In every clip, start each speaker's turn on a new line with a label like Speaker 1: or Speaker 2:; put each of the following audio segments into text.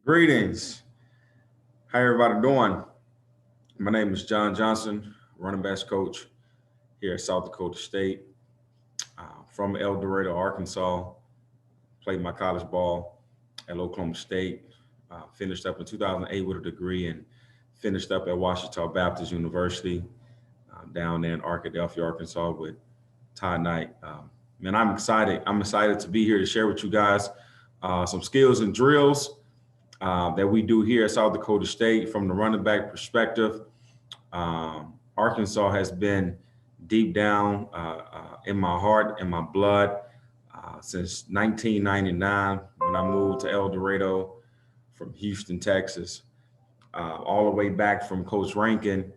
Speaker 1: Greetings. How everybody doing? My name is John Johnson, running backs coach here at South Dakota State. From El Dorado, Arkansas. Played my college ball at Oklahoma State. Finished up in 2008 with a degree and finished up at Washita Baptist University down there in Arkadelphia, Arkansas with Todd Knight. Man, I'm excited. I'm excited to be here to share with you guys some skills and drills that we do here at South Dakota State from the running back perspective. Arkansas has been deep down in my heart and my blood since 1999 when I moved to El Dorado from Houston, Texas, all the way back from Coach Rankin,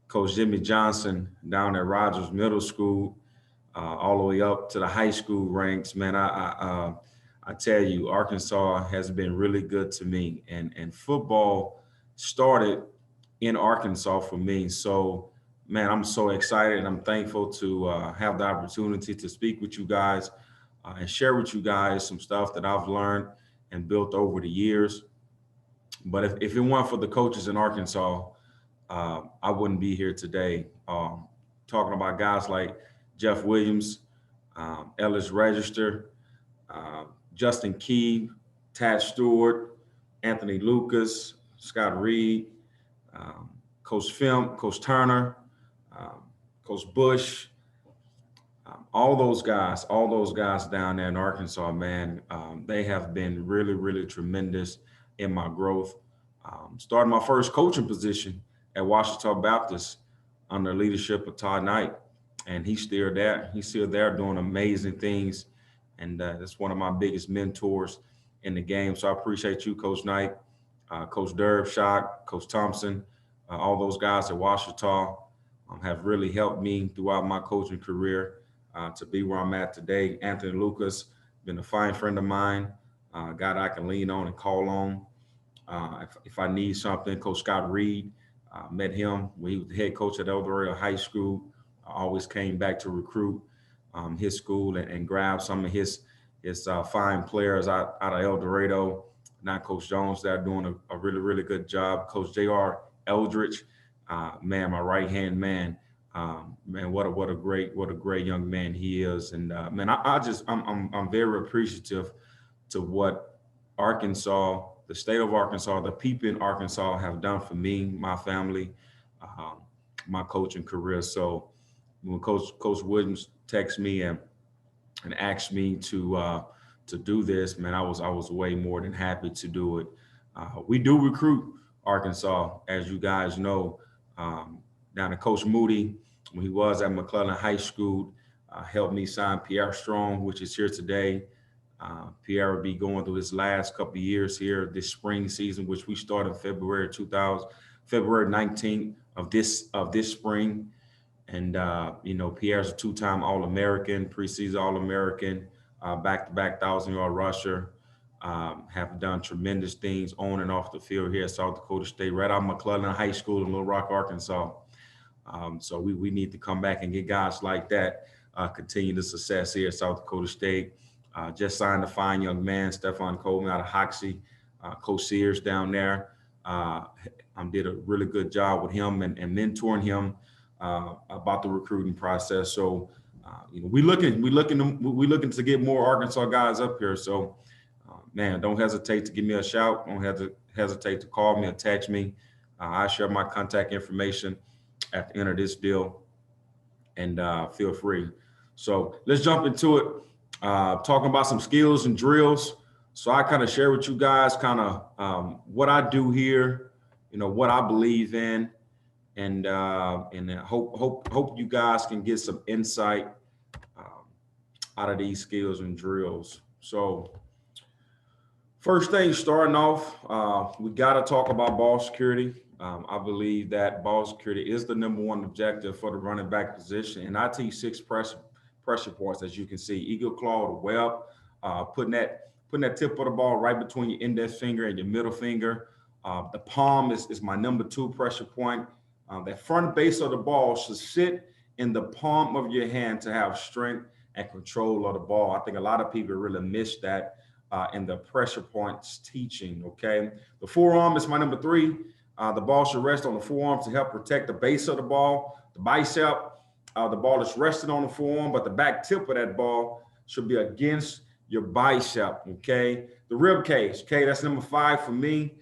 Speaker 1: Coach Jimmy Johnson down at Rogers Middle School, all the way up to the high school ranks. Man, I tell you, Arkansas has been really good to me, and football started in Arkansas for me. So, man, I'm so excited and I'm thankful to have the opportunity to speak with you guys and share with you guys some stuff that I've learned and built over the years. But if it weren't for the coaches in Arkansas, I wouldn't be here today talking about guys like Jeff Williams, Ellis Register, uh, Justin Key, Tad Stewart, Anthony Lucas, Scott Reed, um, Coach Fimp, Coach Turner, um, Coach Bush, all those guys down there in Arkansas, man, they have been really, really tremendous in my growth. Started my first coaching position at Washita Baptist under leadership of Todd Knight, and he's still there. He's still there doing amazing things, and that's one of my biggest mentors in the game. So I appreciate you, Coach Knight, Coach Derb Shock, Coach Thompson, all those guys at Washita have really helped me throughout my coaching career to be where I'm at today. Anthony Lucas, been a fine friend of mine, a guy that I can lean on and call on. If I need something, Coach Scott Reed, met him when he was the head coach at El Dorado High School. I always came back to recruit his school and grab some of his fine players out of El Dorado. Now Coach Jones, they're doing a really, really good job. Coach J.R. Eldridge, man, my right hand man. Man, what a great young man he is, and man, I'm very appreciative to what Arkansas, the state of Arkansas, the people in Arkansas have done for me, my family, um, my coaching career. So when Coach Williams texted me and asked me to do this, man, I was way more than happy to do it. We do recruit Arkansas, as you guys know. Um, Down to Coach Moody, when he was at McClellan High School, helped me sign Pierre Strong, which is here today. Pierre will be going through his last couple of years here this spring season, which we started February 2000, February 19th of this spring. And Pierre's a two-time All-American, preseason All-American, back-to-back 1,000-yard rusher. Have done tremendous things on and off the field here at South Dakota State, right out of McClellan High School in Little Rock, Arkansas. So we need to come back and get guys like that, continue the success here at South Dakota State. Just signed a fine young man, Stephon Coleman out of Hoxie, Coach Sears down there. Did a really good job with him and mentoring him about the recruiting process. So, we looking to get more Arkansas guys up here. So, man, don't hesitate to give me a shout. Don't hesitate to call me or text me. I share my contact information at the end of this deal, and feel free. So let's jump into it. Talking about some skills and drills. So I kind of share with you guys kind of what I do here, what I believe in, and hope you guys can get some insight um, out of these skills and drills. So first thing, starting off, we got to talk about ball security. I believe that ball security is the number one objective for the running back position, and I teach six pressure points, as you can see: eagle claw, the web, putting that tip of the ball right between your index finger and your middle finger. The palm is my number two pressure point. That front base of the ball should sit in the palm of your hand to have strength and control of the ball. I think a lot of people really miss that in the pressure points teaching. Okay, the forearm is my number three. The ball should rest on the forearm to help protect the base of the ball. The bicep, the ball is resting on the forearm, but the back tip of that ball should be against your bicep. Okay, the rib cage. Okay, that's number five for me.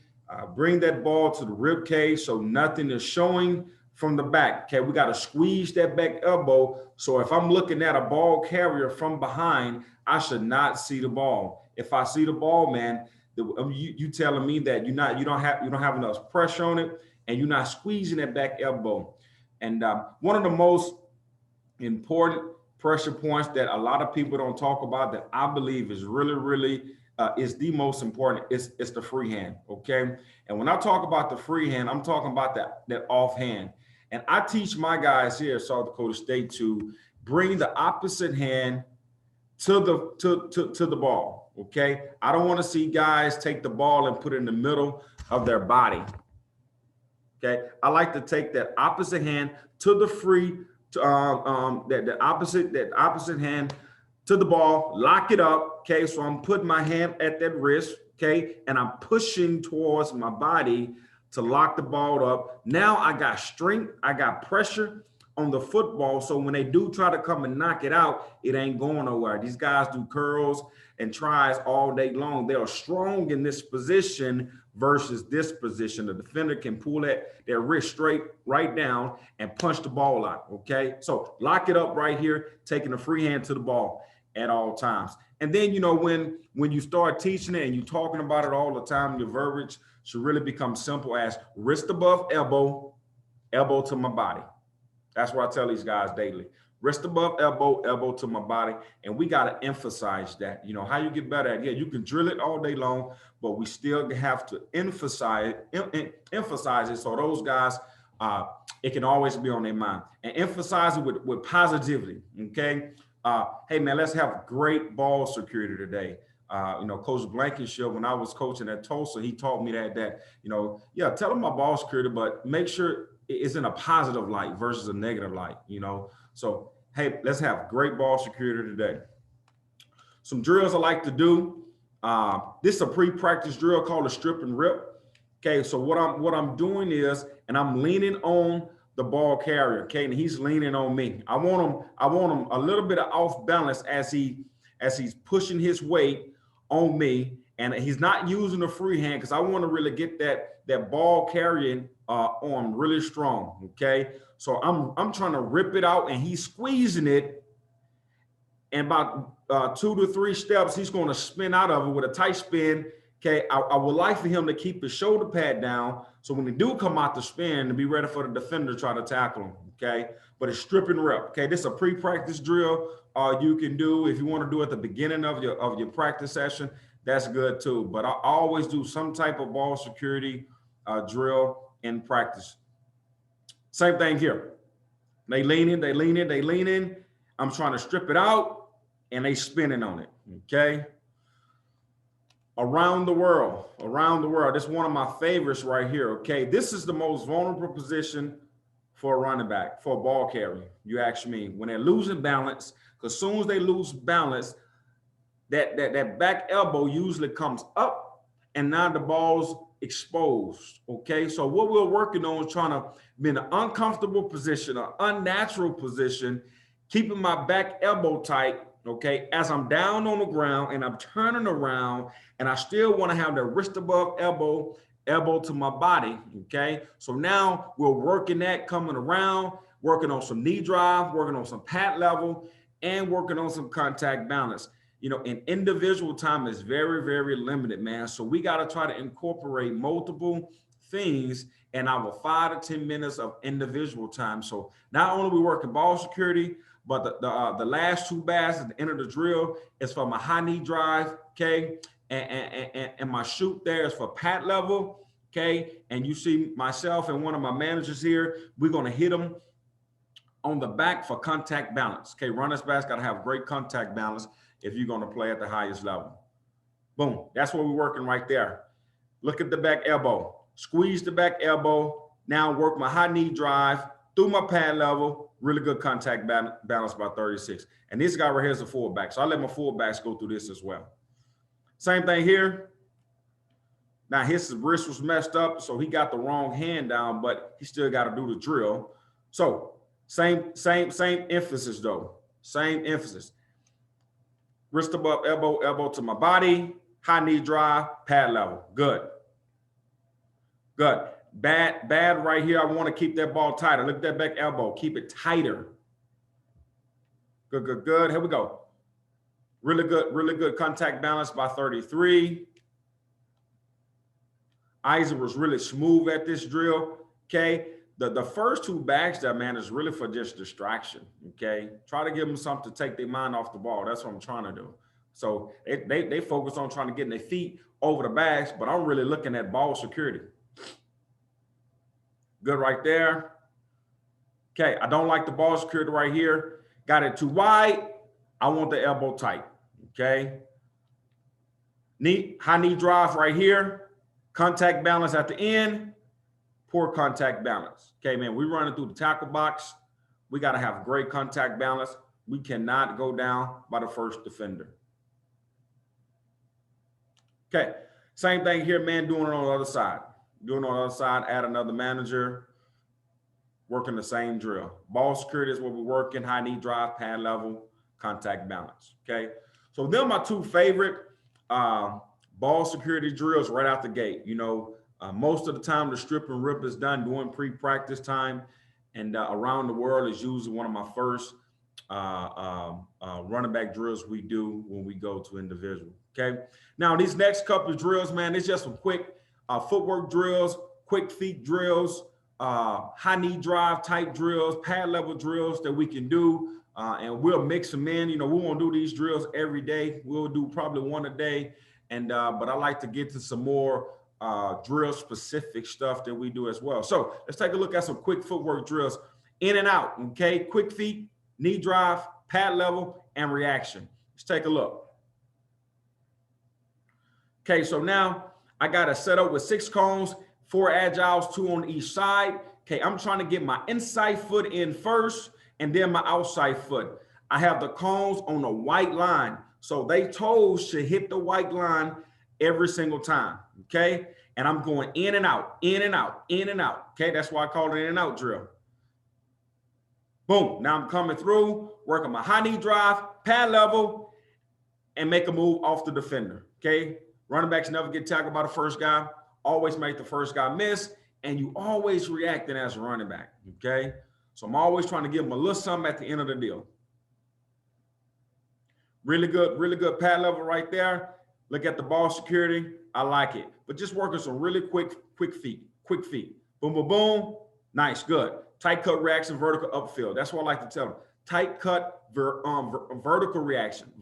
Speaker 1: Bring that ball to the rib cage so nothing is showing from the back. Okay, we got to squeeze that back elbow. So if I'm looking at a ball carrier from behind, I should not see the ball. If I see the ball, man, you telling me that you don't have enough pressure on it, and you're not squeezing that back elbow. And one of the most important pressure points that a lot of people don't talk about that I believe is really is the most important is the free hand. Okay, and when I talk about the free hand, I'm talking about that off hand. And I teach my guys here at South Dakota State to bring the opposite hand to the ball. Okay, I don't want to see guys take the ball and put it in the middle of their body. Okay, I like to take that opposite hand to the free, that opposite hand to the ball, lock it up. Okay, so I'm putting my hand at that wrist. Okay, and I'm pushing towards my body to lock the ball up. Now I got strength, I got pressure on the football. So when they do try to come and knock it out, it ain't going nowhere. These guys do curls and tries all day long. They are strong in this position versus this position. The defender can pull their wrist straight right down and punch the ball out. Okay, so lock it up right here, taking a free hand to the ball at all times. And then, when you start teaching it and you're talking about it all the time, your verbiage should really become simple as wrist above elbow, elbow to my body. That's what I tell these guys daily. Wrist above elbow, elbow to my body. And we got to emphasize that. How you get better at it. Yeah, you can drill it all day long, but we still have to emphasize it so those guys, it can always be on their mind. And emphasize it with positivity, okay? Hey, man, let's have great ball security today. Coach Blankenship, when I was coaching at Tulsa, he taught me that tell them my ball security, but make sure it's in a positive light versus a negative light, So, hey, let's have great ball security today. Some drills I like to do. This is a pre-practice drill called a strip and rip. Okay, so what I'm doing is, and I'm leaning on the ball carrier, okay, and he's leaning on me. I want him a little bit of off balance as he's pushing his weight on me, and he's not using the free hand because I want to really get that ball carrying arm really strong. Okay, so I'm trying to rip it out, and he's squeezing it, and about 2 to 3 steps, he's going to spin out of it with a tight spin. Okay, I would like for him to keep his shoulder pad down, so when they do come out the spin, to be ready for the defender to try to tackle him. Okay, but it's strip and rip. Okay, this is a pre-practice drill you can do if you want to do at the beginning of your practice session. That's good too. But I always do some type of ball security drill in practice. Same thing here. They lean in. I'm trying to strip it out, and they spinning on it. Okay. Around the world. This is one of my favorites right here. Okay, this is the most vulnerable position for a running back, for a ball carrier. You ask me, when they're losing balance, because as soon as they lose balance, that back elbow usually comes up, and now the ball's exposed. Okay, so what we're working on is trying to be in an uncomfortable position, an unnatural position, keeping my back elbow tight. Okay, as I'm down on the ground and I'm turning around, and I still want to have the wrist above elbow, elbow to my body. Okay, so now we're working that coming around, working on some knee drive, working on some pad level, and working on some contact balance. And individual time is very, very limited, man. So we got to try to incorporate multiple things in our 5 to 10 minutes of individual time. So not only we working ball security, but the last 2 bats at the end of the drill is for my high knee drive, okay? And my shoot there is for pad level, okay? And you see myself and one of my managers here, we're going to hit them on the back for contact balance, okay? Runners backs got to have great contact balance if you're going to play at the highest level. Boom, that's what we're working right there. Look at the back elbow, squeeze the back elbow. Now work my high knee drive through my pad level, really good contact balance by 36. And this guy right here is a fullback. So I let my fullbacks go through this as well. Same thing here. Now his wrist was messed up, so he got the wrong hand down, but he still got to do the drill. So same emphasis though. Same emphasis. Wrist above elbow, elbow to my body, high knee drive, pad level. Good. Good. Bad right here. I want to keep that ball tighter. Look at that back elbow. Keep it tighter. Good, good, good. Here we go. Really good contact balance by 33. Isaac was really smooth at this drill. Okay. The first two bags there, man, is really for just distraction. Okay. Try to give them something to take their mind off the ball. That's what I'm trying to do. So they focus on trying to get their feet over the bags, but I'm really looking at ball security. Good right there. Okay. I don't like the ball security right here. Got it too wide. I want the elbow tight. Okay. High knee drive right here. Contact balance at the end. Poor contact balance. Okay, man, we're running through the tackle box. We got to have great contact balance. We cannot go down by the first defender. Okay, same thing here, man, doing it on the other side. Doing it on the other side, add another manager, working the same drill. Ball security is what we're working, high knee drive, pad level, contact balance, okay? So them are my two favorite ball security drills right out the gate. You know, most of the time the strip and rip is done during pre-practice time, and around the world is usually one of my first running back drills we do when we go to individual. Okay. Now these next couple of drills, man, it's just some quick footwork drills, quick feet drills, high knee drive type drills, pad level drills that we can do, and we'll mix them in. You know, we won't do these drills every day. We'll do probably one a day, and but I like to get to some more drill specific stuff that we do as well. So let's take a look at some quick footwork drills, in and out. Okay, quick feet, knee drive, pad level, and reaction. Let's take a look. Okay, so now I got it set up with 6 cones, 4 agiles, 2 on each side. Okay, I'm trying to get my inside foot in first and then my outside foot. I have the cones on a white line, so they toes should hit the white line every single time. Okay, and I'm going in and out, in and out, in and out. Okay, that's why I call it in and out drill. Boom, now I'm coming through, working my high knee drive, pad level, and make a move off the defender. Okay, running backs never get tackled by the first guy, always make the first guy miss, and you always reacting as a running back. Okay, so I'm always trying to give them a little something at the end of the deal. Really good pad level right there. Look at the ball security. I like it. But just working some really quick feet. Boom, boom, boom. Nice, good. Tight cut reaction, vertical upfield. That's what I like to tell them. Tight cut, vertical reaction.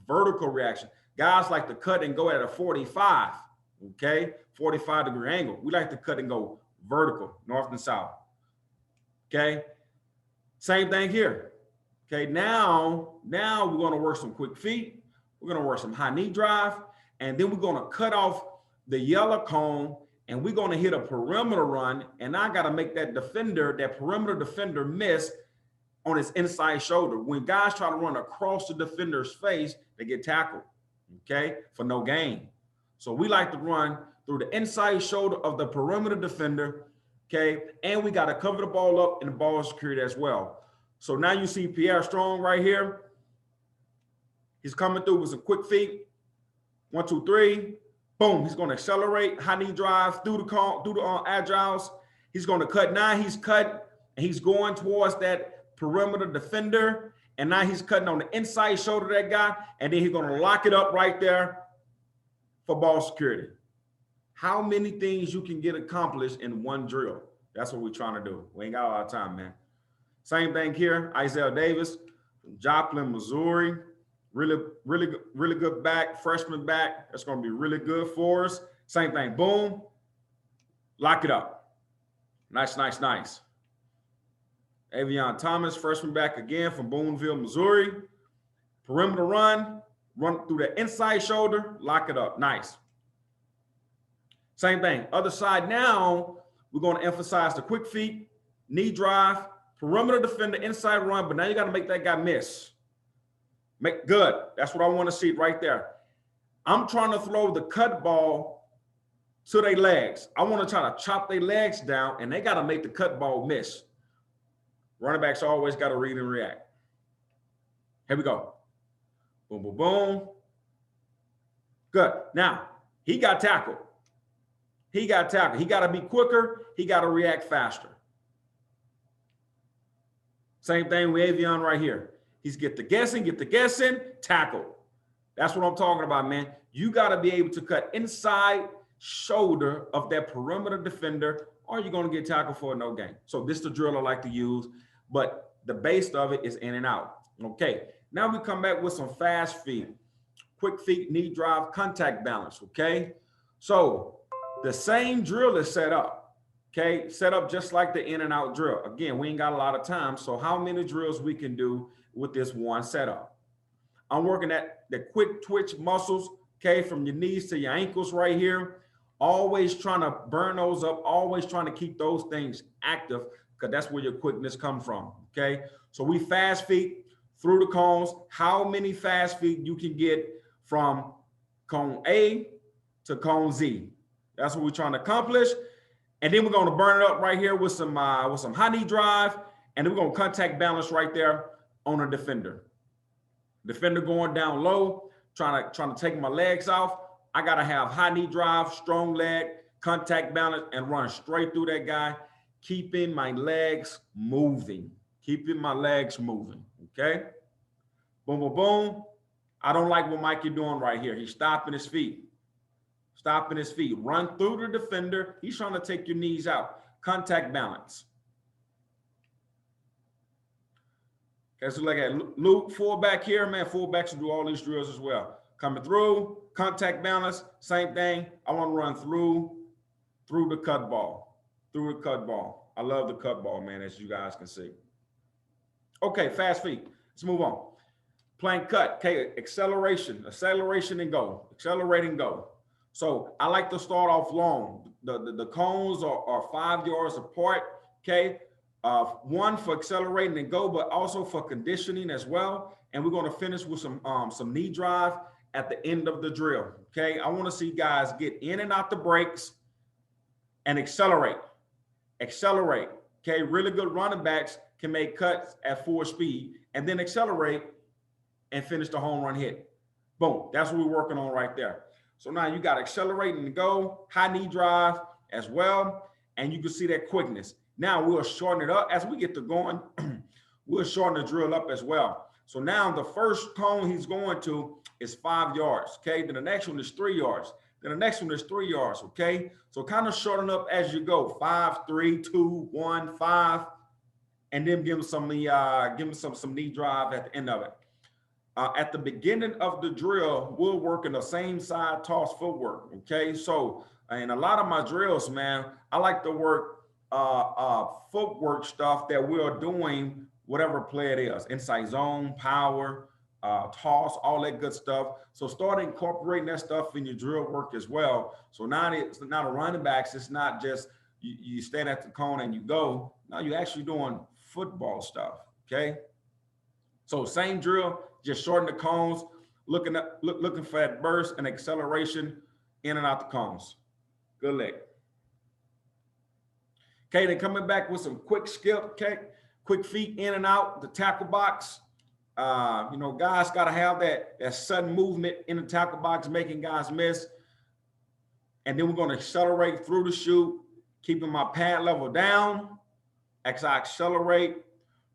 Speaker 1: Guys like to cut and go at a 45, okay? 45-degree angle. We like to cut and go vertical, north and south, okay? Same thing here. Okay, now we're going to work some quick feet. We're going to work some high knee drive. And then we're going to cut off the yellow cone, and we're going to hit a perimeter run. And I got to make that perimeter defender miss on his inside shoulder. When guys try to run across the defender's face, they get tackled, okay, for no gain. So we like to run through the inside shoulder of the perimeter defender, okay? And we got to cover the ball up in the ball security as well. So now you see Pierre Strong right here. He's coming through with some quick feet. 1, 2, 3, boom. He's going to accelerate, high knee drive through the agiles. He's going to cut. Now he's cut, and he's going towards that perimeter defender. And now he's cutting on the inside shoulder of that guy. And then he's going to lock it up right there for ball security. How many things you can get accomplished in one drill? That's what we're trying to do. We ain't got a lot of time, man. Same thing here. Isaiah Davis from Joplin, Missouri. Really good back, freshman back. That's going to be really good for us. Same thing, boom, lock it up. Nice. Avion Thomas, freshman back again from Boonville, Missouri. Perimeter run through the inside shoulder, lock it up, nice. Same thing, other side now, we're going to emphasize the quick feet, knee drive, perimeter defender, inside run, but now you got to make that guy miss. Make good. That's what I want to see right there. I'm trying to throw the cut ball to their legs. I want to try to chop their legs down, and they got to make the cut ball miss. Running backs always got to read and react. Here we go. Boom, boom, boom. Good. Now, he got tackled. He got tackled. He got to be quicker. He got to react faster. Same thing with Avion right here. He's get the guessing, tackle. That's what I'm talking about, man. You got to be able to cut inside shoulder of that perimeter defender, or you're going to get tackled for a no gain. So this is the drill I like to use, but the base of it is in and out. Okay, now we come back with some fast feet, quick feet, knee drive, contact balance, okay? So the same drill is set up, okay? Set up just like the in and out drill. Again, we ain't got a lot of time, so how many drills we can do with this one setup? I'm working at the quick twitch muscles, okay, from your knees to your ankles right here. Always trying to burn those up, always trying to keep those things active, because that's where your quickness comes from, okay? So we fast feet through the cones. How many fast feet you can get from cone A to cone Z? That's what we're trying to accomplish. And then we're going to burn it up right here with some high knee drive, and then we're going to contact balance right there on a defender. Defender going down low, trying to take my legs off. I got to have high knee drive, strong leg, contact balance, and run straight through that guy, keeping my legs moving. Keeping my legs moving, okay? Boom, boom, boom. I don't like what Mikey doing right here. He's stopping his feet. Stopping his feet. Run through the defender. He's trying to take your knees out. Contact balance. Okay, so look at Luke, fullback here, man. Fullbacks will do all these drills as well. Coming through, contact balance, same thing. I want to run through the cut ball. Through the cut ball. I love the cut ball, man, as you guys can see. Okay, fast feet. Let's move on. Plank cut. Okay, acceleration and go. Accelerate and go. So I like to start off long. The cones are 5 yards apart. Okay. One for accelerating and go, but also for conditioning as well. And we're going to finish with some knee drive at the end of the drill. Okay. I want to see guys get in and out the breaks and accelerate. Accelerate. Okay. Really good running backs can make cuts at full speed and then accelerate and finish the home run hit. Boom. That's what we're working on right there. So now you got accelerating to go, high knee drive as well. And you can see that quickness. Now we'll shorten it up as we get to going. We'll shorten the drill up as well. So now the first cone he's going to is 5 yards. Okay. Then the next one is 3 yards. Then the next one is 3 yards. Okay. So kind of shorten up as you go. 5, 3, 2, 1, 5. And then give him some knee drive at the end of it. At the beginning of the drill, we're working the same side toss footwork. Okay. So in a lot of my drills, man, I like to work footwork stuff that we are doing, whatever play it is, inside zone, power, toss, all that good stuff. So start incorporating that stuff in your drill work as well. So now the running backs, it's not just you stand at the cone and you go. Now you're actually doing football stuff. Okay. So same drill, just shorten the cones, looking for that burst and acceleration in and out the cones. Good leg. Okay, then coming back with some quick skip, okay, quick feet in and out the tackle box. Guys got to have that sudden movement in the tackle box, making guys miss. And then we're going to accelerate through the shoot, keeping my pad level down as I accelerate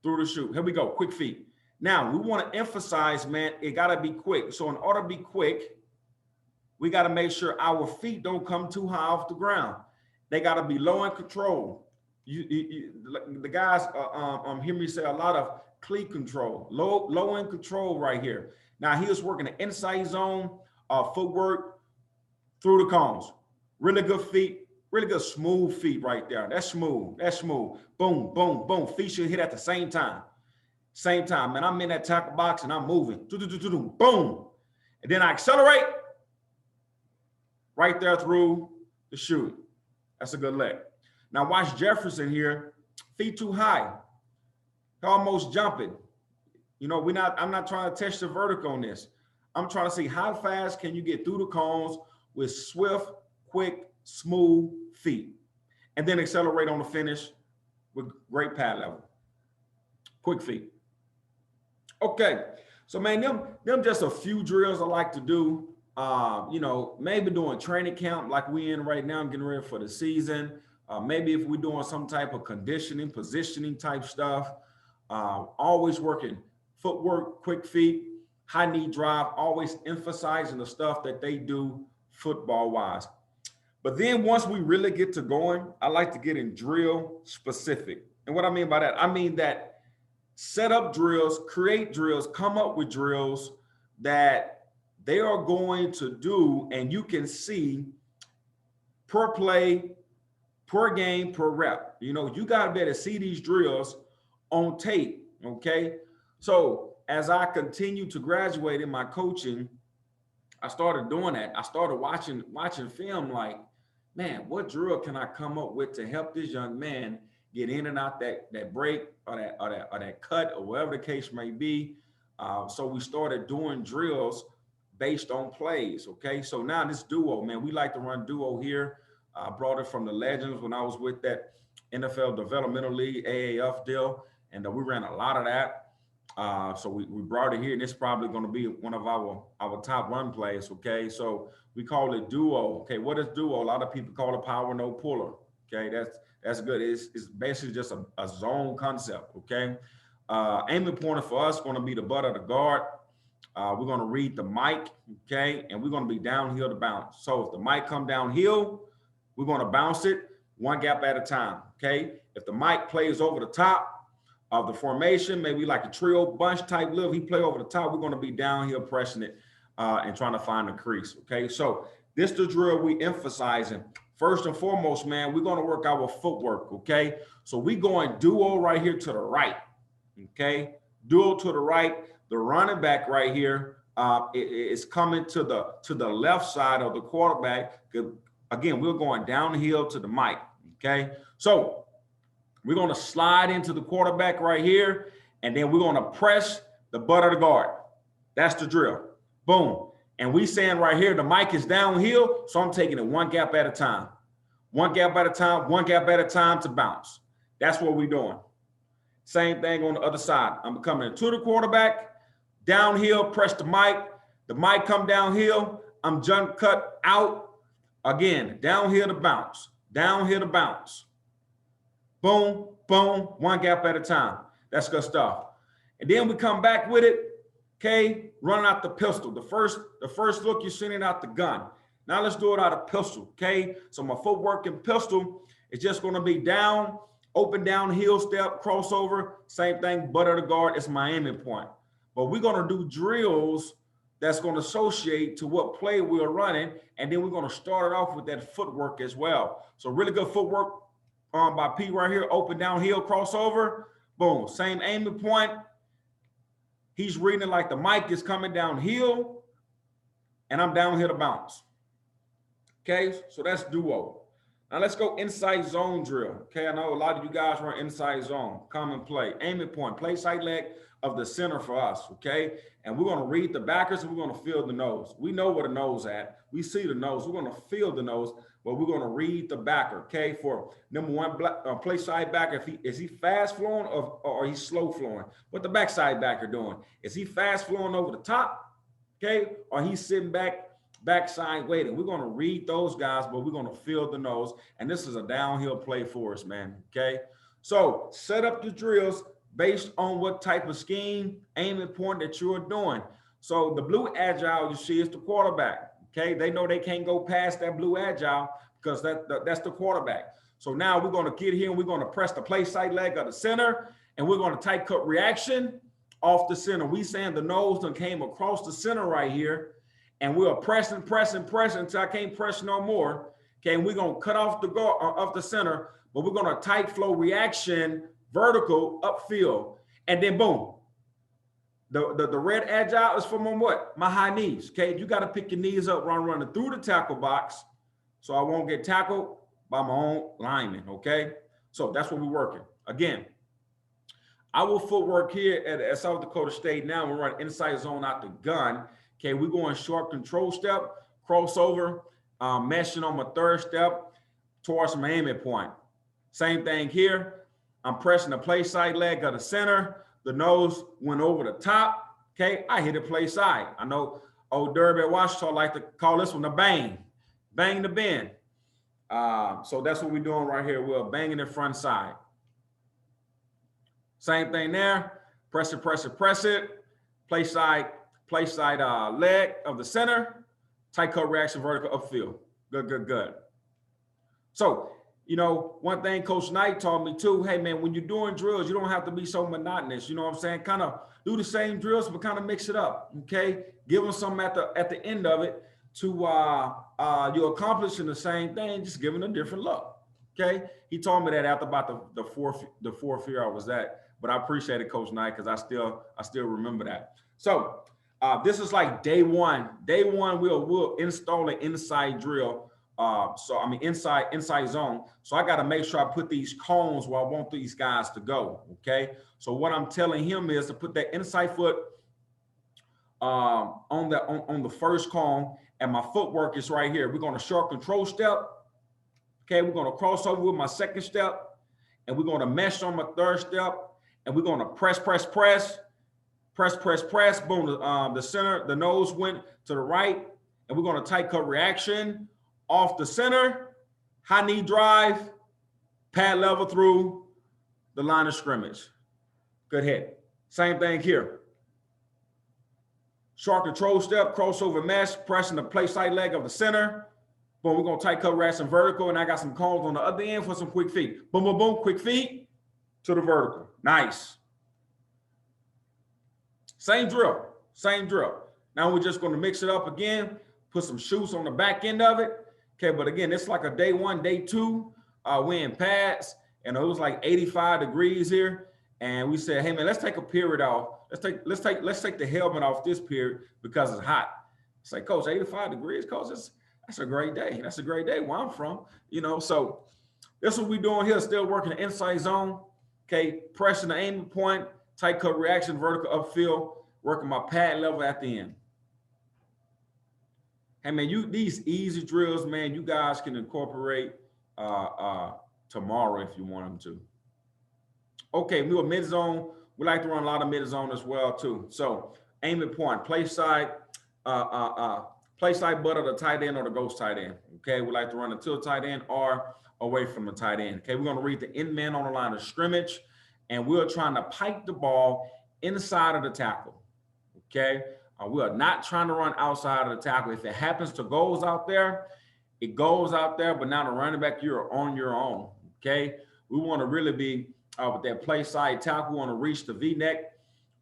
Speaker 1: through the shoot. Here we go, quick feet. Now, we want to emphasize, man, it got to be quick. So in order to be quick, we got to make sure our feet don't come too high off the ground. They got to be low in control. The guys hear me say a lot of cleat control, low in control right here. Now he was working the inside zone footwork through the cones. Really good feet, really good smooth feet right there. That's smooth. That's smooth. Boom, boom, boom. Feet should hit at the same time. Same time, man. I'm in that tackle box and I'm moving. Boom. And then I accelerate right there through the shoot. That's a good leg. Now watch Jefferson here, feet too high, almost jumping. I'm not trying to test the vertical on this. I'm trying to see how fast can you get through the cones with swift, quick, smooth feet, and then accelerate on the finish with great pad level, quick feet. Okay, so man, them just a few drills I like to do. Maybe doing training camp like we in right now. I'm getting ready for the season. Maybe if we're doing some type of conditioning, positioning type stuff. Always working footwork, quick feet, high knee drive. Always emphasizing the stuff that they do football wise. But then once we really get to going, I like to get in drill specific. And what I mean by that, I mean that set up drills, create drills, come up with drills that they are going to do, and you can see per play, per game, per rep. You got to be able to see these drills on tape, okay? So as I continue to graduate in my coaching, I started doing that. I started watching film like, man, what drill can I come up with to help this young man get in and out that break or that cut or whatever the case may be. So we started doing drills based on plays. Okay, so now this duo, man, we like to run duo here. I brought it from the Legends when I was with that NFL Developmental League AAF deal, and we ran a lot of that. So we brought it here, and it's probably going to be one of our top run plays. Okay, so we call it duo. Okay, what is duo? A lot of people call it power no puller. Okay, that's good. It's basically just a zone concept. Okay, aiming pointer for us is going to be the butt of the guard. We're going to read the mic. Okay, and we're going to be downhill to bounce. So if the mic come downhill, we're going to bounce it one gap at a time. Okay, if the mic plays over the top of the formation, maybe like a trio bunch type lift, he play over the top, we're going to be downhill pressing it and trying to find the crease. Okay, so this the drill we emphasizing. First and foremost, man, we're going to work our footwork. Okay, so we going duo right here to the right. Okay, duo to the right. The running back right here is coming to the left side of the quarterback. Again, we're going downhill to the mic. Okay, so we're going to slide into the quarterback right here, and then we're going to press the butt of the guard. That's the drill. Boom. And we saying right here, the mic is downhill, so I'm taking it one gap at a time. One gap at a time, one gap at a time to bounce. That's what we're doing. Same thing on the other side. I'm coming into the quarterback, downhill, press the mic come downhill, I'm jump cut out. Again, downhill to bounce, downhill to bounce. Boom, boom, one gap at a time. That's good stuff. And then we come back with it, okay, running out the pistol. The first look, you're sending out the gun. Now let's do it out of pistol, okay? So my footwork and pistol is just going to be down, open downhill step, crossover, same thing, butt of the guard. It's my aiming point. But we're going to do drills that's going to associate to what play we're running, and then we're going to start it off with that footwork as well. So really good footwork by P right here, open downhill crossover, boom, same aiming point. He's reading it like the mic is coming downhill, and I'm downhill to bounce. Okay, so that's duo. Now let's go inside zone drill. Okay, I know a lot of you guys run inside zone, common play, aiming point, play side leg of the center for us, okay? And we're gonna read the backers and we're gonna feel the nose. We know where the nose at. We see the nose, we're gonna feel the nose, but we're gonna read the backer, okay? For number one, play side backer, is he fast flowing or he's slow flowing? What the backside backer doing? Is he fast flowing over the top, okay? Or he's sitting backside waiting? We're gonna read those guys, but we're gonna feel the nose. And this is a downhill play for us, man, okay? So set up the drills based on what type of scheme, aiming point that you're doing. So the blue agile you see is the quarterback. Okay, they know they can't go past that blue agile because that's the quarterback. So now we're going to get here and we're going to press the play side leg of the center, and we're going to tight cut reaction off the center. We saying the nose done came across the center right here, and we're pressing until I can't press no more. Okay, and we're going to cut off the guard of the center, but we're going to tight flow reaction vertical upfield, and then boom. The red agile is from on what? My high knees, okay? You got to pick your knees up when I'm running through the tackle box so I won't get tackled by my own lineman, okay? So that's what we're working. Again, our footwork here at South Dakota State now, we're running inside zone out the gun, Okay, we're going short control step, crossover, meshing on my third step towards my aiming point. Same thing here. I'm pressing the play side leg of the center. The nose went over the top. Okay, I hit a play side. I know old Derby at Washington like to call this one a bang. Bang the bend. So that's what we're doing right here. We're banging the front side. Same thing there. Press it, press it, press it. Play side leg of the center. Tight cut reaction vertical upfield. Good, good, good. So, you know, one thing Coach Knight taught me too, hey man, when you're doing drills, you don't have to be so monotonous. You know what I'm saying? Kind of do the same drills, but kind of mix it up. Okay. Give them something at the end of it to you're accomplishing the same thing, just giving a different look. Okay. He told me that after about the fourth year I was at, but I appreciate it, Coach Knight, because I still remember that. So this is like day one. Day one, we'll install an inside drill. Inside zone. So I got to make sure I put these cones where I want these guys to go. Okay. So what I'm telling him is to put that inside foot on the first cone, and my footwork is right here. We're going to short control step. Okay. We're going to cross over with my second step, and we're going to mesh on my third step, and we're going to press. Boom. The center, the nose went to the right, and we're going to tight cut reaction. Off the center, high knee drive, pad level through the line of scrimmage. Good hit. Same thing here. Short control step, crossover mesh, pressing the play side leg of the center. Boom, we're going to tight cut reaction vertical, and I got some cones on the other end for some quick feet. Boom, boom, boom, quick feet to the vertical. Nice. Same drill, same drill. Now we're just going to mix it up again, put some shoots on the back end of it. Okay, but again, it's like a day one, day two. We're in pads, and it was like 85 degrees here. And we said, hey man, let's take a period off. Let's take the helmet off this period because it's hot. It's like, Coach, 85 degrees, Coach, that's a great day. That's a great day where I'm from. You know, so that's what we're doing here, still working the inside zone. Okay, pressing the aiming point, tight cut reaction, vertical upfield, working my pad level at the end. Hey man, these easy drills, man, you guys can incorporate tomorrow if you want them to. Okay, we were mid zone. We like to run a lot of mid zone as well too. So aiming point, play side butt of the tight end or the ghost tight end. Okay, we like to run it to the tight end or away from the tight end. Okay, we're going to read the end man on the line of scrimmage, and we're trying to pike the ball inside of the tackle. Okay. We are not trying to run outside of the tackle. If it happens to goes out there, it goes out there. But now the running back, you're on your own. Okay. We want to really be with that play side tackle. We want to reach the V-neck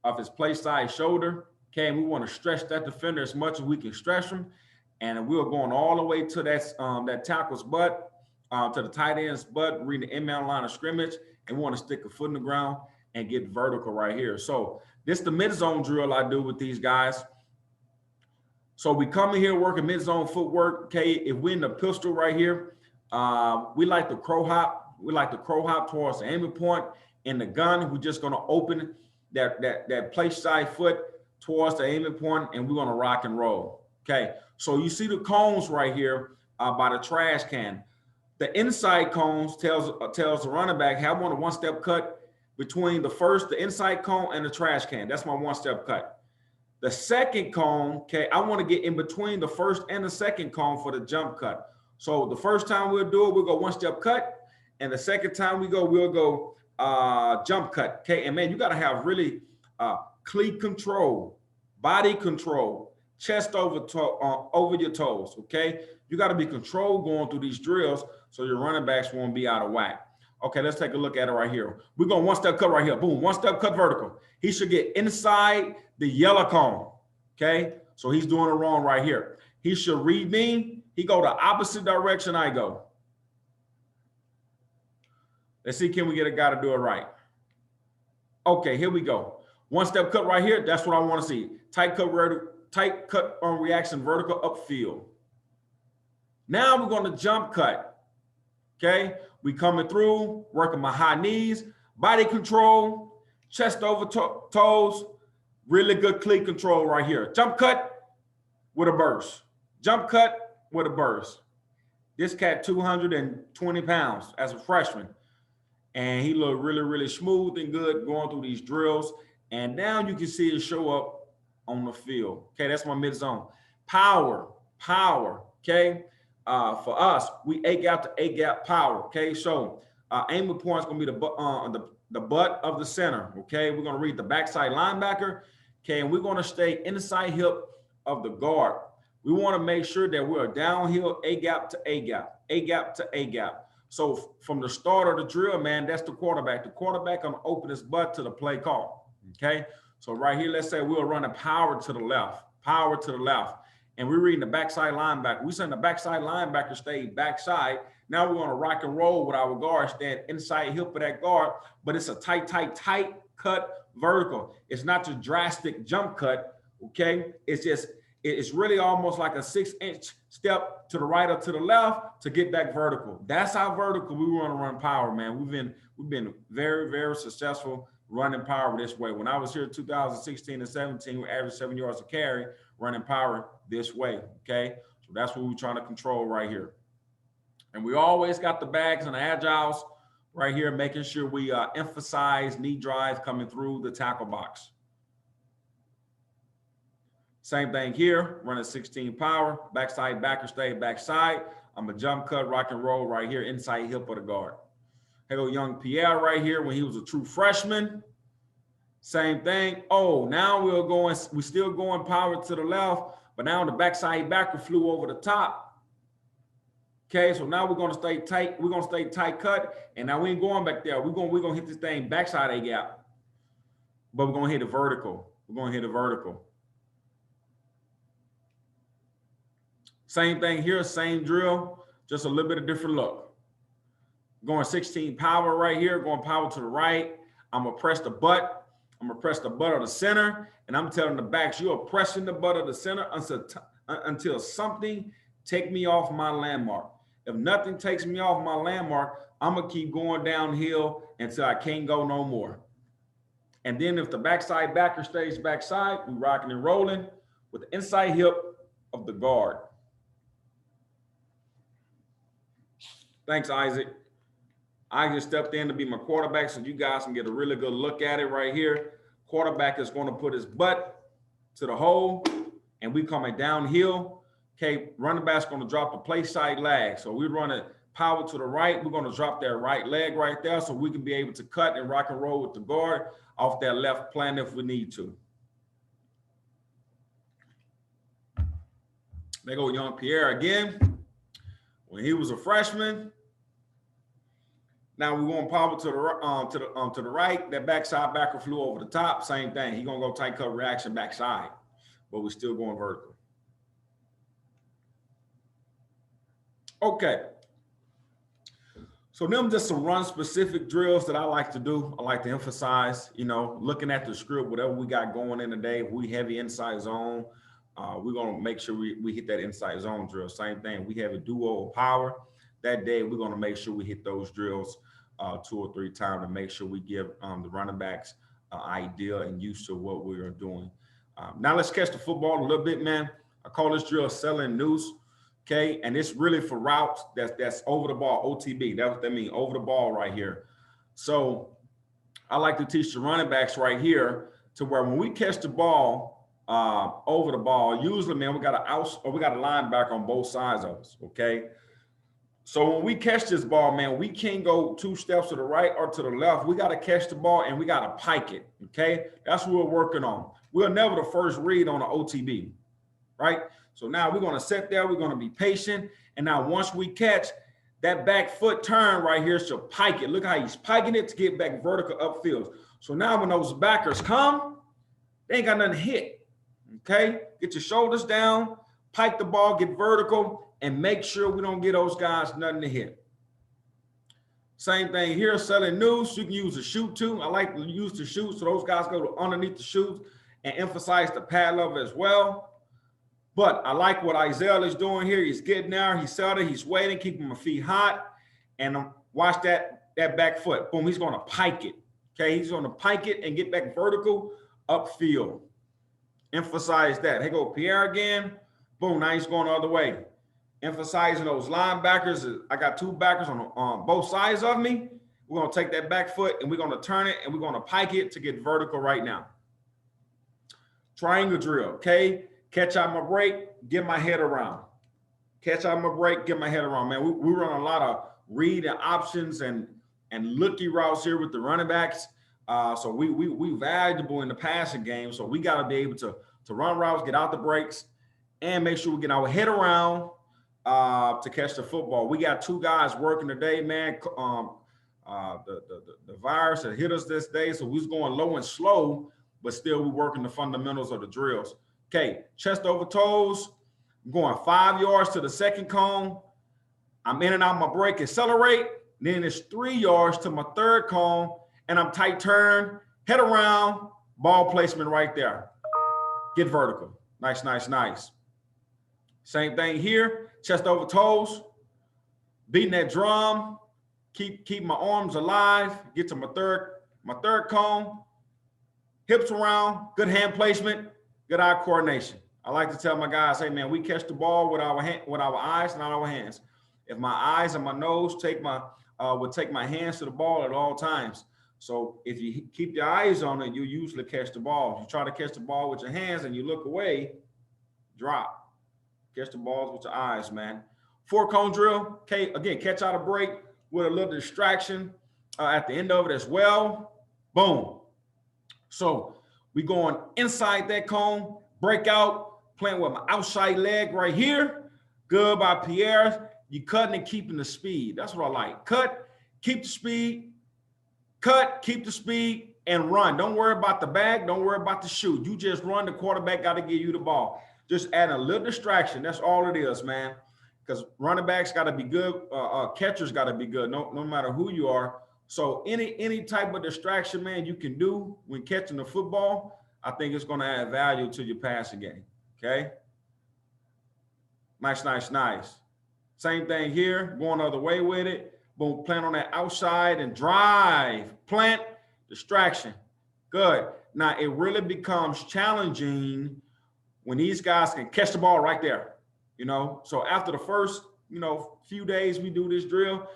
Speaker 1: of his play side shoulder. Okay. And we want to stretch that defender as much as we can stretch him. And we're going all the way to that tackle's butt, to the tight end's butt, reading the inbound line of scrimmage. And we want to stick a foot in the ground and get vertical right here. So this is the mid-zone drill I do with these guys. So we come in here working mid-zone footwork. Okay, if we're in the pistol right here, we like to crow hop. We like to crow hop towards the aiming point. In the gun, we're just going to open that play side foot towards the aiming point, and we're going to rock and roll. Okay, so you see the cones right here by the trash can. The inside cones tells the running back, have one step cut between the inside cone and the trash can. That's my one step cut. The second cone, okay, I want to get in between the first and the second cone for the jump cut. So the first time we'll do it, we'll go one step cut. And the second time we'll go jump cut. Okay, and man, you got to have really cleat control, body control, chest over your toes. Okay, you got to be controlled going through these drills so your running backs won't be out of whack. Okay, let's take a look at it right here. We're going one step cut right here. Boom, one step cut vertical. He should get inside the yellow cone. Okay, so he's doing it wrong right here. He should read me. He go the opposite direction I go. Let's see, can we get a guy to do it right? Okay, here we go. One step cut right here. That's what I want to see. Tight cut on reaction vertical upfield. Now we're going to jump cut. Okay, we coming through, working my high knees, body control, chest over toes, really good cleat control right here. Jump cut, with a burst. Jump cut with a burst. This cat 220 pounds as a freshman. And he looked really, really smooth and good going through these drills. And now you can see it show up on the field. Okay, that's my mid zone. Power, power. Okay, for us, we A gap to A gap power. Okay, so aiming point is going to be the butt of the center. Okay, we're going to read the backside linebacker. Okay, and we're going to stay inside hip of the guard. We want to make sure that we're downhill A gap to A gap, A gap to A gap. So from the start of the drill, man, that's the quarterback. The quarterback gonna open his butt to the play call. Okay. So right here, let's say we're running power to the left, and we're reading the backside linebacker. We send the backside linebacker stay backside. Now we're gonna rock and roll with our guard, stand inside hip of that guard, but it's a tight cut vertical. It's not your drastic jump cut. Okay. It's really almost like a 6-inch step to the right or to the left to get back vertical. That's how vertical we want to run power, man. We've been very, very successful running power this way. When I was here in 2016 and 17, we averaged 7 yards a carry running power this way. Okay, so that's what we're trying to control right here. And we always got the bags and the agiles right here, making sure we emphasize knee drive coming through the tackle box. Same thing here, running 16 power, backside backer stay backside. I'm a jump cut, rock and roll right here, inside hip of the guard. Hey, go young Pierre right here when he was a true freshman. Same thing. Oh, now we're still going power to the left, but now the backside backer flew over the top. Okay, so now we're gonna stay tight. We're gonna stay tight cut, and now we ain't going back there. We're gonna hit this thing backside A gap, but we're gonna hit it vertical. We're gonna hit it vertical. Same thing here, same drill, just a little bit of different look. Going 16 power right here, going power to the right. I'm gonna press the butt. I'm gonna press the butt of the center, and I'm telling the backs, you are pressing the butt of the center until something take me off my landmark. If nothing takes me off my landmark, I'm gonna keep going downhill until I can't go no more. And then if the backside backer stays backside, we rocking and rolling with the inside hip of the guard. Thanks, Isaac. I just stepped in to be my quarterback so you guys can get a really good look at it right here. Quarterback is going to put his butt to the hole, and we coming downhill. Okay, running back's going to drop the play side leg. So we're running power to the right. We're going to drop that right leg right there so we can be able to cut and rock and roll with the guard off that left plan if we need to. There go young Pierre again. When he was a freshman, now we're going power to the right. That backside backer flew over the top. Same thing. He's gonna go tight cut reaction backside, but we're still going vertical. Okay. So them just some run specific drills that I like to do. I like to emphasize, looking at the script, whatever we got going in today. If we heavy inside zone, we're going to make sure we hit that inside zone drill. Same thing. We have a duo of power. That day, we're going to make sure we hit those drills 2 or 3 times to make sure we give the running backs idea and use to what we're doing. Now let's catch the football a little bit, man. I call this drill selling noose. Okay, and it's really for routes that's over the ball, OTB. That's what that means, over the ball right here. So I like to teach the running backs right here to where when we catch the ball over the ball, usually, man, we got a linebacker on both sides of us. Okay, so when we catch this ball, man, we can't go 2 steps to the right or to the left. We got to catch the ball and we got to pike it. Okay, that's what we're working on. We're never the first read on the OTB, right? So now we're going to sit there. We're going to be patient. And now once we catch, that back foot turn right here should pike it. Look how he's piking it to get back vertical upfield. So now when those backers come, they ain't got nothing to hit. Okay? Get your shoulders down, pike the ball, get vertical, and make sure we don't get those guys nothing to hit. Same thing here, selling noose. You can use the chute too. I like to use the chute so those guys go underneath the chute and emphasize the pad level as well. But I like what Isaiah is doing here. He's getting there. He's settled. He's waiting, keeping my feet hot. And watch that back foot. Boom, he's going to pike it. Okay, he's going to pike it and get back vertical upfield. Emphasize that. Here go Pierre again. Boom, now he's going the other way. Emphasizing those linebackers. I got two backers on both sides of me. We're going to take that back foot and we're going to turn it and we're going to pike it to get vertical right now. Triangle drill, okay? Catch out my break, get my head around. Catch out my break, get my head around, man. We run a lot of read and options and looky routes here with the running backs. So we valuable in the passing game. So we got to be able to run routes, get out the breaks, and make sure we get our head around to catch the football. We got two guys working today, man. The virus that hit us this day, so we was going low and slow, but still we working the fundamentals of the drills. Okay, chest over toes. I'm going 5 yards to the second cone. I'm in and out my break, accelerate. Then it's 3 yards to my third cone, and I'm tight turn, head around, ball placement right there. Get vertical. Nice, nice, nice. Same thing here, chest over toes, beating that drum, keep my arms alive, get to my third cone, hips around, good hand placement, good eye coordination. I like to tell my guys, hey man, we catch the ball with our eyes, not our hands. If my eyes and my nose would take my hands to the ball at all times. So if you keep your eyes on it, you usually catch the ball. If you try to catch the ball with your hands and you look away, drop. Catch the balls with your eyes, man. 4 cone drill. Okay, again, catch out a break with a little distraction at the end of it as well. Boom. So we going inside that cone, break out, playing with my outside leg right here. Good by Pierre. You cutting and keeping the speed. That's what I like. Cut, keep the speed. Cut, keep the speed, and run. Don't worry about the bag. Don't worry about the shoot. You just run. The quarterback got to give you the ball. Just add a little distraction. That's all it is, man. Because running backs got to be good. Catchers got to be good, no matter who you are. So any type of distraction, man, you can do when catching the football, I think it's going to add value to your passing game, okay? Nice, nice, nice. Same thing here, going the other way with it. Boom, plant on that outside and drive. Plant, distraction. Good. Now, it really becomes challenging when these guys can catch the ball right there, you know? So after the first, few days we do this drill,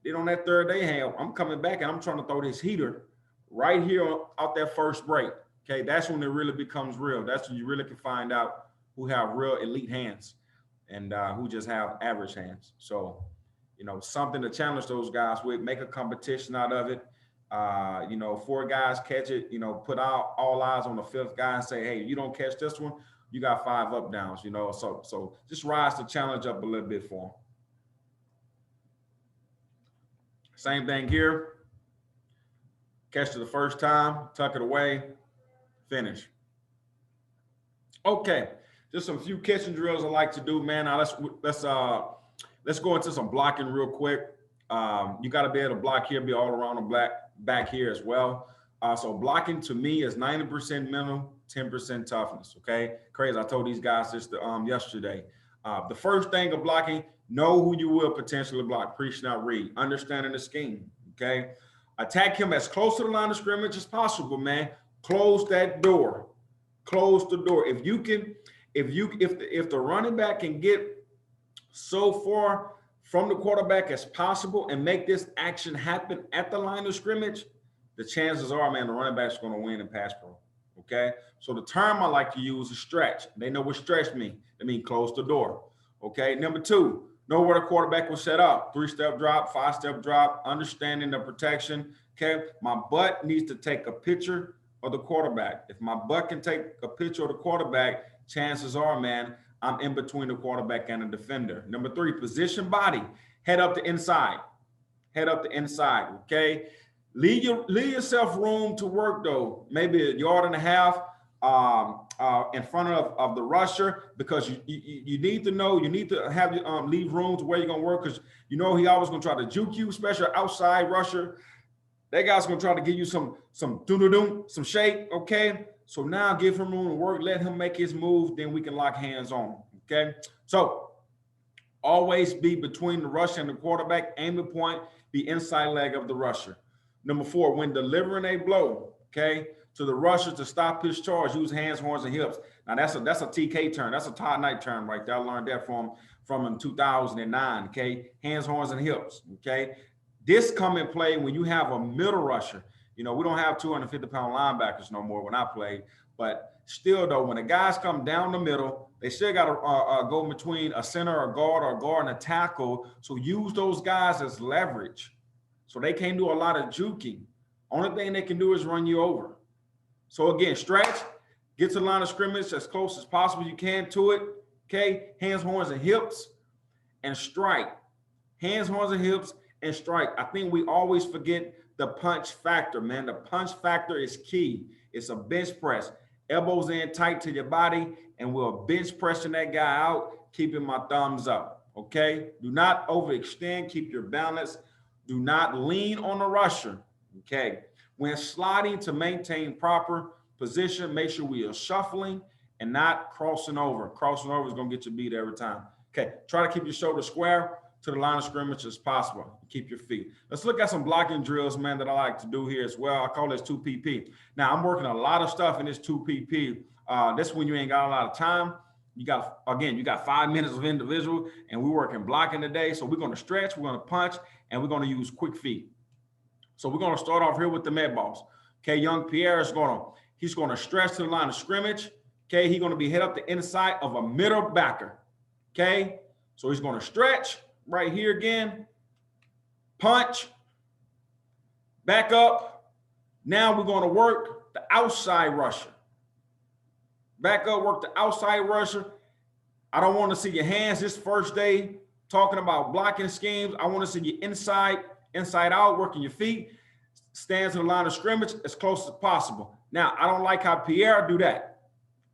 Speaker 1: then on that third day, hey, I'm coming back and I'm trying to throw this heater right here out that first break, okay? That's when it really becomes real. That's when you really can find out who have real elite hands and who just have average hands. So, something to challenge those guys with, make a competition out of it. 4 guys catch it, put all eyes on the 5th guy and say, hey, you don't catch this one, you got 5 up downs, so just rise the challenge up a little bit for them. Same thing here. Catch to the first time, tuck it away, finish. Okay, just some few catching drills I like to do, man. Now let's go into some blocking real quick. You got to be able to block here, be all around the back here as well. So blocking to me is 90% mental, 10% toughness, okay? Crazy, I told these guys this yesterday. The first thing of blocking, know who you will potentially block, preach not read, understanding the scheme, okay? Attack him as close to the line of scrimmage as possible, man. Close that door, close the door. If the running back can get so far from the quarterback as possible and make this action happen at the line of scrimmage, the chances are, man, the running back's going to win in pass pro, okay? So the term I like to use is stretch. They know what stretch means. It means close the door, okay? Number 2, know where the quarterback will set up. 3-step drop, 5-step drop, understanding the protection, okay? My butt needs to take a picture of the quarterback. If my butt can take a picture of the quarterback, chances are, man, I'm in between the quarterback and the defender. Number 3, position body, head up the inside. Head up the inside, okay? Leave yourself room to work, though. Maybe 1.5 yards in front of the rusher, because you need to know, you need to have leave room to where you're going to work, because he always going to try to juke you, especially outside rusher. That guy's going to try to give you some doo-doo-doo, some shake, okay? So now give him room to work, let him make his move, then we can lock hands on, okay? So always be between the rusher and the quarterback, aim the point, be inside leg of the rusher. Number 4, when delivering a blow, okay, to the rusher to stop his charge, use hands, horns, and hips. Now that's a TK term. That's a Todd Knight term right there. I learned that from in 2009. Okay, hands, horns, and hips. Okay, this come in play when you have a middle rusher. You know, we don't have 250-pound linebackers no more when I played, but still though, when the guys come down the middle, they still got to go between a center, a guard, and a tackle. So use those guys as leverage. So they can't do a lot of juking. Only thing they can do is run you over. So again, stretch, get to the line of scrimmage as close as possible you can to it. Okay, hands, horns, and hips, and strike. Hands, horns, and hips, and strike. I think we always forget the punch factor, man. The punch factor is key. It's a bench press. Elbows in tight to your body, and we're bench pressing that guy out, keeping my thumbs up, okay? Do not overextend. Keep your balance. Do not lean on the rusher, okay? When sliding to maintain proper position, make sure we are shuffling and not crossing over. Crossing over is going to get you beat every time. Okay, try to keep your shoulder square to the line of scrimmage as possible. Keep your feet. Let's look at some blocking drills, man, that I like to do here as well. I call this 2PP. Now, I'm working a lot of stuff in this 2PP. This when you ain't got a lot of time. You got 5 minutes of individual, and we're working blocking today. So we're going to stretch, we're going to punch, and we're going to use quick feet. So we're going to start off here with the med balls. Okay, young Pierre is he's going to stretch to the line of scrimmage. Okay, he's going to be head up the inside of a middle backer. Okay, so he's going to stretch right here again, punch, back up. Now we're going to work the outside rusher. Back up, work the outside rusher. I don't want to see your hands this first day talking about blocking schemes. I want to see you inside out, working your feet, stand to the line of scrimmage as close as possible. Now, I don't like how Pierre do that.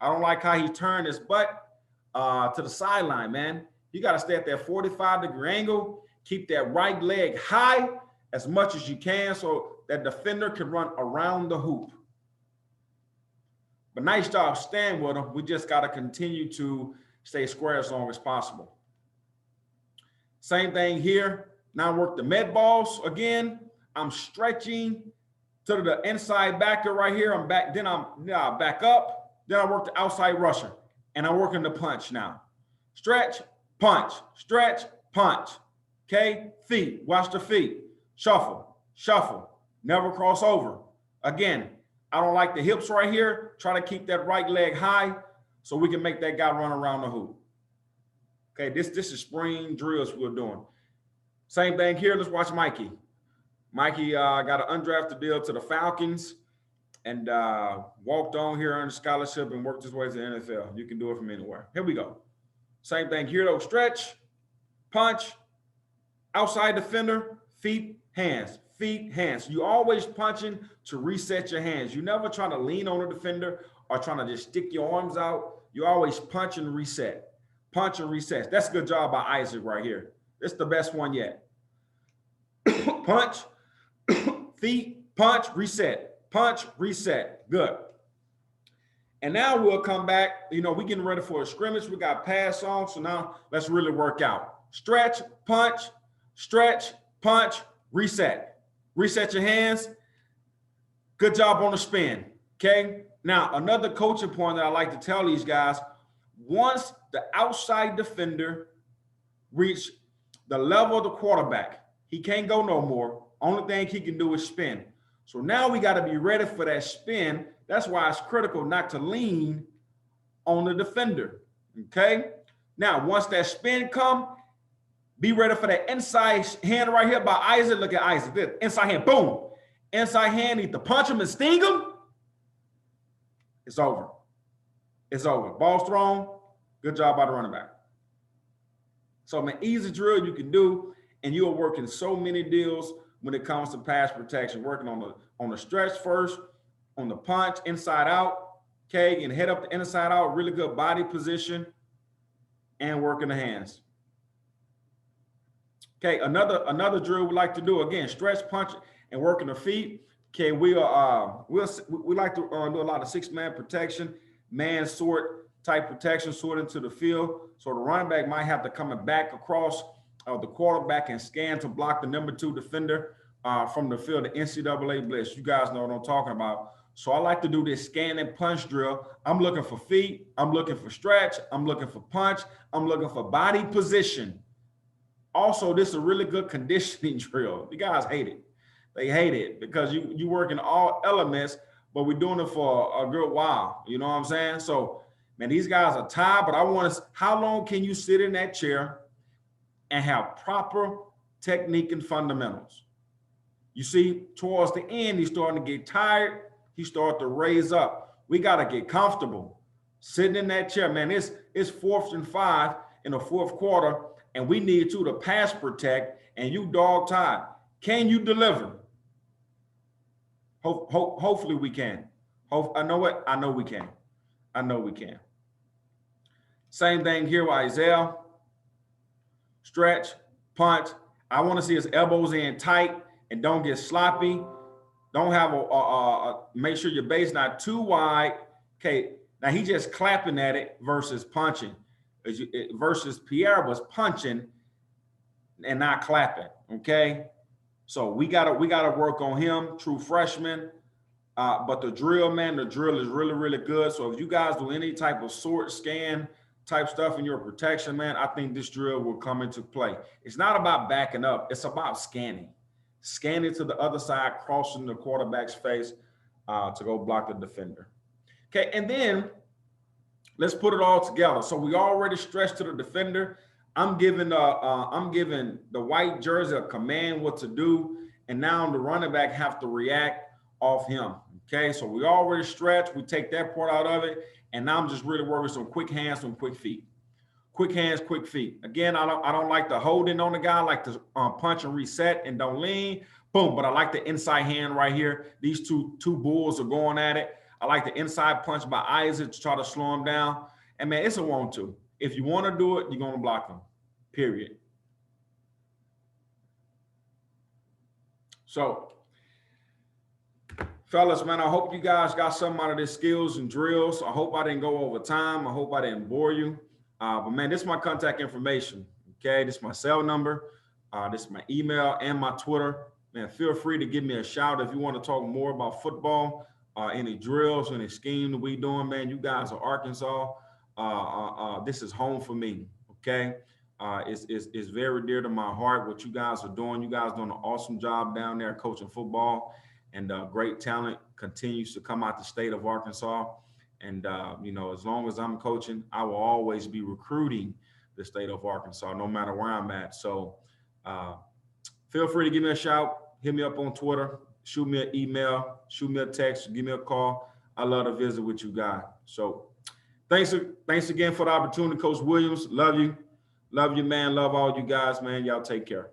Speaker 1: I don't like how he turned his butt to the sideline, man. You got to stay at that 45-degree angle. Keep that right leg high as much as you can so that defender can run around the hoop. But nice job staying with him. We just got to continue to stay square as long as possible. Same thing here. Now work the med balls again. I'm stretching to the inside backer right here. I'm back. Then I back up. Then I work the outside rusher, and I'm working the punch now. Stretch, punch, stretch, punch. Okay, feet. Watch the feet. Shuffle, shuffle. Never cross over. Again, I don't like the hips right here. Try to keep that right leg high so we can make that guy run around the hoop. Okay, this is spring drills we're doing. Same thing here. Let's watch Mikey. Mikey got an undrafted deal to the Falcons and walked on here on scholarship and worked his way to the NFL. You can do it from anywhere. Here we go. Same thing here though. Stretch, punch, outside defender, feet, hands. Feet, hands. You always punching to reset your hands. You never try to lean on a defender or trying to just stick your arms out. You always punch and reset. Punch and reset. That's a good job by Isaac right here. It's the best one yet. Punch, feet, punch, reset. Punch, reset. Good. And now we'll come back. You know, we're getting ready for a scrimmage. We got pass on. So now let's really work out. Stretch, punch, reset. Reset your hands. Good job on the spin. Okay. Now, another coaching point that I like to tell these guys, once the outside defender reach the level of the quarterback, he can't go no more. Only thing he can do is spin. So now we got to be ready for that spin. That's why it's critical not to lean on the defender. Okay. Now, once that spin come, be ready for that inside hand right here by Isaac. Look at Isaac. This inside hand, boom. Inside hand, need to punch him and sting him. It's over. It's over. Ball's thrown. Good job by the running back. So, man, easy drill you can do, and you are working so many deals when it comes to pass protection. Working on the stretch first, on the punch, inside out, okay, and head up the inside out, really good body position, and working the hands. Okay, another drill we like to do, again, stretch, punch, and working the feet. Okay, we like to do a lot of six-man protection, man sort type protection, sort into the field. So the running back might have to come back across the quarterback and scan to block the number 2 defender from the field, the NCAA blitz. You guys know what I'm talking about. So I like to do this scan and punch drill. I'm looking for feet. I'm looking for stretch. I'm looking for punch. I'm looking for body position. Also, this is a really good conditioning drill. You guys hate it. They hate it because you work in all elements, but we're doing it for a good while. You know what I'm saying? So, man, these guys are tired, but I want to, how long can you sit in that chair and have proper technique and fundamentals? You see, towards the end, he's starting to get tired. He started to raise up. We got to get comfortable sitting in that chair, man. It's 4th and 5 in the fourth quarter, and we need you to pass protect, and you dog tired. Can you deliver? Hopefully we can. I know what? I know we can. I know we can. Same thing here with Isaiah. Stretch, punch. I want to see his elbows in tight and don't get sloppy. Don't have make sure your base not too wide. Okay, now he just clapping at it versus punching. Versus Pierre was punching and not clapping. Okay, so we gotta work on him. True freshman, but the drill, man, the drill is really, really good. So if you guys do any type of sword scan type stuff in your protection, man, I think this drill will come into play. It's not about backing up. It's about scanning. Scanning to the other side, crossing the quarterback's face to go block the defender. Okay, and then let's put it all together. So we already stretched to the defender. I'm giving the white jersey a command what to do, and now the running back have to react off him. Okay, so we already stretched. We take that part out of it, and now I'm just really working some quick hands, some quick feet. Quick hands, quick feet. Again, I don't like the holding on the guy. I like to punch and reset and don't lean. Boom. But I like the inside hand right here. These two bulls are going at it. I like the inside punch by Isaac to try to slow him down. And man, it's a 1-2. If you want to do it, you're going to block him. Period. So, fellas, man, I hope you guys got some out of this skills and drills. I hope I didn't go over time. I hope I didn't bore you. But man, this is my contact information. Okay, this is my cell number. This is my email and my Twitter. Man, feel free to give me a shout if you want to talk more about football, any drills, any scheme that we doing. Man, you guys are Arkansas. This is home for me. Okay, it's very dear to my heart what you guys are doing. You guys doing an awesome job down there coaching football, and great talent continues to come out the state of Arkansas. And, you know, as long as I'm coaching, I will always be recruiting the state of Arkansas, no matter where I'm at. So feel free to give me a shout, hit me up on Twitter, shoot me an email, shoot me a text, give me a call. I love to visit with you guys. So thanks again for the opportunity, Coach Williams. Love you. Love you, man. Love all you guys, man. Y'all take care.